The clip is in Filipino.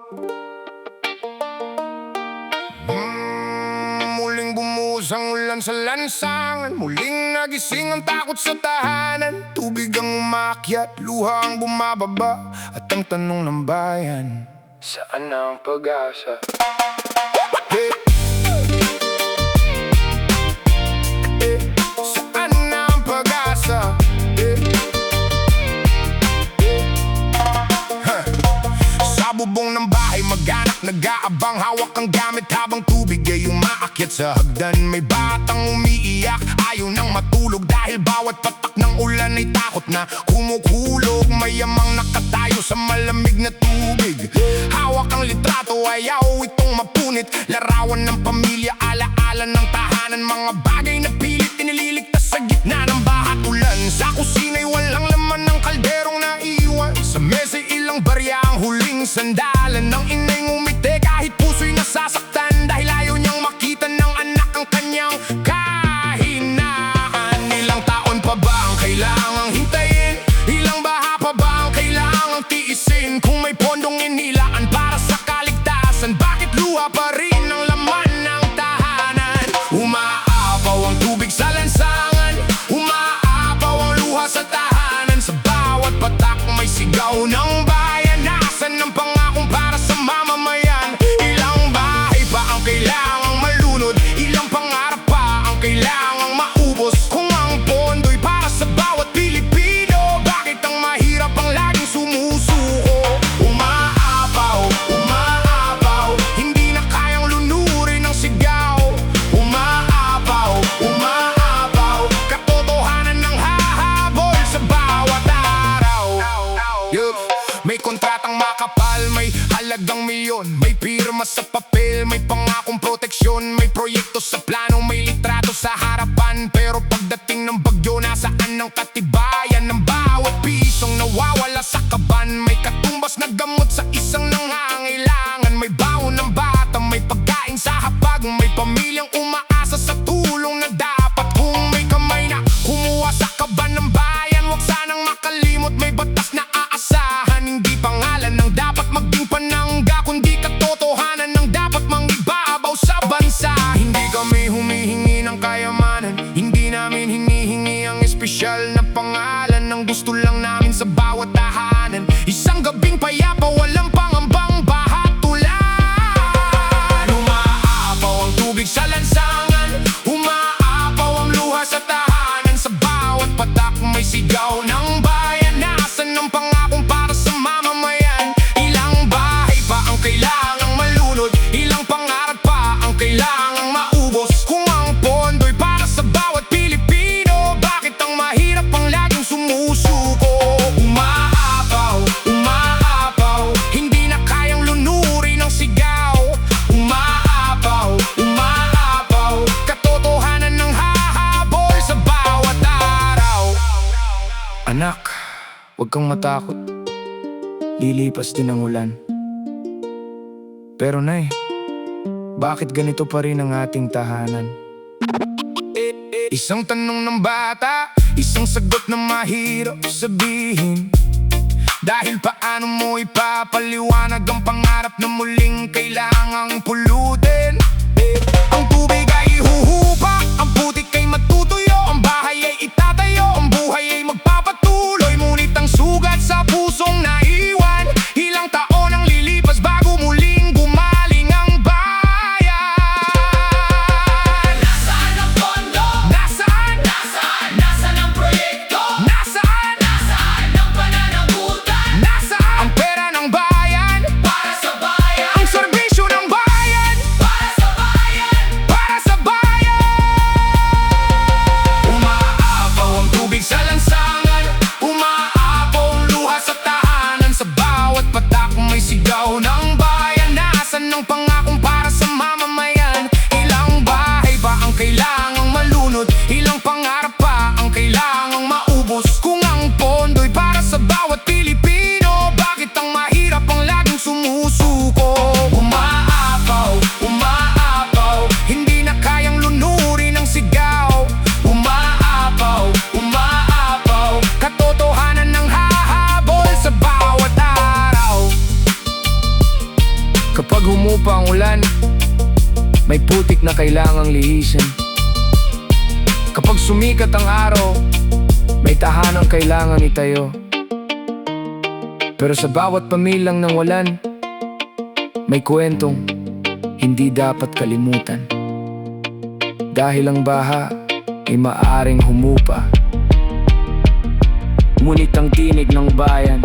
Muling bumuhos ang ulan sa lansangan, muling nagising ang takot sa tahanan. Tubig ang umakyat, luha ang bumababa, at ang tanong ng bayan, saan na ang pag-asa? Hey! Saan na ang pag-asa? Sa bubong ng bahay, mag-anak nag-aabang, hawak ang gamit habang tubig ay umaakyat sa hagdan. May batang umiiyak, ayaw nang matulog dahil bawat patak ng ulan ay takot na kumukulog. Mayamang nakatayo sa malamig na tubig, hawak ang litrato, ayaw itong mapunit. Larawan ng pamilya, alaala ng tahanan, mga bagay na pilit inililigtas sa gitna ng baha at ulan. Sa kusina'y walang laman ng kalderong naiwan, sa mesa ilang barya ang huling sandalan ng inay ngumiti kahit puso'y nasasaktan, dahil ayaw niyang makita ng anak ang kanyang kahinaan. Ilang taon pa ba ang kailangang hintayin? Ilang baha pa ba ang kailangang tiisin? Kung may pondong inilaan para sa kaligtasan, bakit luha pa rin ang laman ng tahanan? Umaapaw ang tubig sa lansangan, umaapaw ang luha sa tahanan. Sa bawat patak may sigaw ng bayan, nasan ang pangakong para sa mamamayan? Ilang bahay pa ang kailangang malunod, ilang pangarap pa ang kailangang maubos. Kung ang pondo'y para sa bawat Pilipino, bakit ang mahirap ang laging sumusuko? Umaapaw, umaapaw, hindi na kayang lunurin ang sigaw. Umaapaw, umaapaw, katotohanan ng hahabol sa bawat araw. May kontratang makapal, may halagang milyon, may pirma sa papel, may pangakong proteksyon, may proyekto sa plano, may litrato sa harapan. Pero pagdating ng bagyo, nasaan ang katibayan ng bawat pisong nawawala sa kaban? May katumbas na gamot sa isang nangangailangan, may baon ng bata, may pagkain sa hapag, may pamilyang umaasa sa tulong na dapat. Kung may kamay na kumuha sa kaban ng bayan, huwag sanang makalimot, may batas na aasahan. Hindi pangalan ng dapat maging panangga, kundi katotohanan ng dapat mangibabaw sa bansa. Hindi kami humihingi ng kayamanan, hindi namin hinihingi ang espesyal na pangalan. Ang gusto lang namin sa bawat tahanan, isang gabing payapa, walang pangambang baha at ulan. Umaapaw ang tubig sa lansangan, umaapaw ang luha sa tahanan. Sa bawat patak may sigaw ng bayan, nasan ang pangakong para sa mamamayan? Ilang bahay pa ang kailangang malunod, ilang pangarap pa ang kailangang maubos. Kung ang pondo'y para sa bawat Pilipino, bakit ang mahirap ang laging sumusuko? Umaapaw, umaapaw, hindi na kayang lunurin ang sigaw. Umaapaw, umaapaw, katotohanan ng hahabol sa bawat araw. Anak, huwag kang matakot, lilipas din ang ulan. Pero nay, bakit ganito pa rin ang ating tahanan? Isang tanong ng bata, isang sagot na mahirap sabihin. Dahil paano mo ipapaliwanag ang pangarap na muling kailangang pulutin? Ang tubig ay huhupa, ang putik ay matutuyo, ang bahay ay itatayo, ang buhay ay magpapatuloy. Ngunit ang sugat sa pusong naiwan, ilang taon ang lilipas bago muling gumaling ang bayan. Nasaan ang pondo? Nasaan? Nasaan? Nasaan ang proyekto? Nasaan? Nasaan ang pananagutan? Nasaan ang pera ng bayan? Para sa bayan. Ang humupa ang ulan, may putik na kailangang lihisin. Kapag sumikat ang araw, may tahanang kailangang itayo. Pero sa bawat pamilang ng walan, may kwentong hindi dapat kalimutan. Dahil ang baha ay maaring humupa, ngunit ang tinig ng bayan